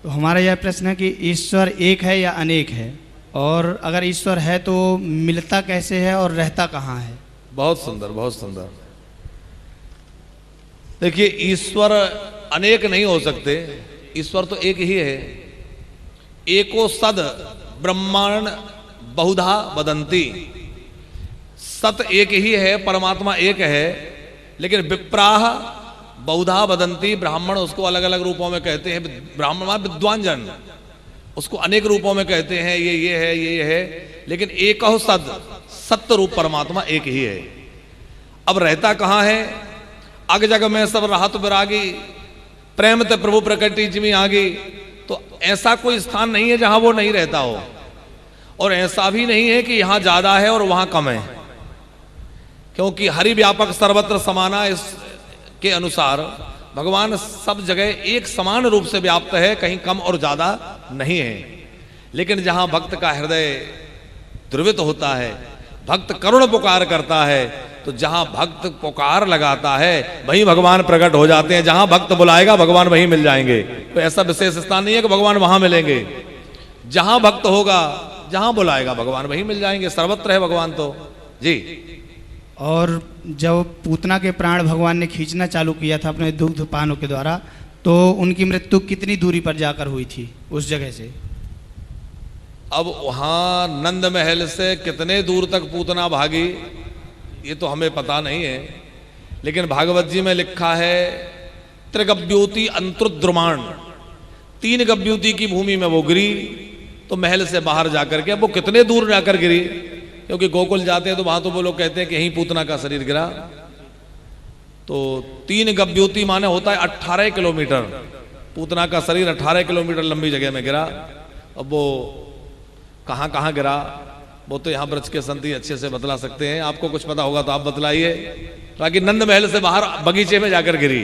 तो हमारा यह प्रश्न है कि ईश्वर एक है या अनेक है, और अगर ईश्वर है तो मिलता कैसे है और रहता कहाँ है? बहुत सुंदर, बहुत सुंदर। देखिए, ईश्वर अनेक नहीं हो सकते, ईश्वर तो एक ही है। एको सद ब्रह्मांड बहुधा वदंती। सत एक ही है, परमात्मा एक है, लेकिन विप्राह बहुधा वदंती। ब्राह्मण उसको अलग अलग रूपों में कहते हैं। ब्राह्मण विद्वान जन उसको अनेक रूपों में कहते हैं, ये है, ये है, लेकिन एकहो सद, सत्य रूप परमात्मा एक ही है। अब रहता कहाँ है? अग जग में सब राहत विरागी, प्रेम ते प्रभु प्रकृति जिमी आगी। तो ऐसा कोई स्थान नहीं है जहां वो नहीं रहता हो, और ऐसा भी नहीं है कि यहां ज्यादा है और वहां कम है, क्योंकि हरि व्यापक सर्वत्र समाना इसके अनुसार भगवान सब जगह एक समान रूप से व्याप्त है, कहीं कम और ज्यादा नहीं है। लेकिन जहां भक्त का हृदय द्रवित होता है, भक्त करुण पुकार करता है, तो जहां भक्त पुकार लगाता है वहीं भगवान प्रकट हो जाते हैं। जहां भक्त बुलाएगा भगवान वहीं मिल जाएंगे। तो ऐसा विशेष स्थान नहीं है कि भगवान वहां मिलेंगे। जहां भक्त होगा, जहां बुलाएगा भगवान वहीं मिल जाएंगे। सर्वत्र है भगवान तो जी। और जब पूतना के प्राण भगवान ने खींचना चालू किया था अपने दुग्ध पानों के द्वारा, तो उनकी मृत्यु कितनी दूरी पर जाकर हुई थी उस जगह से? अब वहां नंद महल से कितने दूर तक पूतना भागी ये तो हमें पता नहीं है, लेकिन भागवत जी में लिखा है त्रिगव्यूति अंतरुद्रमाण। 3 गव्यूति की भूमि में वो गिरी, तो महल से बाहर जाकर के। अब वो कितने दूर जाकर गिरी, क्योंकि गोकुल जाते हैं तो वहां तो वो लोग कहते हैं कि यहीं पूतना का शरीर गिरा। तो 3 गव्यूति माने होता है 18 किलोमीटर। पूतना का शरीर 18 किलोमीटर लंबी जगह में गिरा। अब वो कहां कहां गिरा वो तो यहां ब्रज के संत ही अच्छे से बतला सकते हैं। आपको कुछ पता होगा तो आप बतलाइए। बाकी नंद महल से बाहर बगीचे में जाकर गिरी।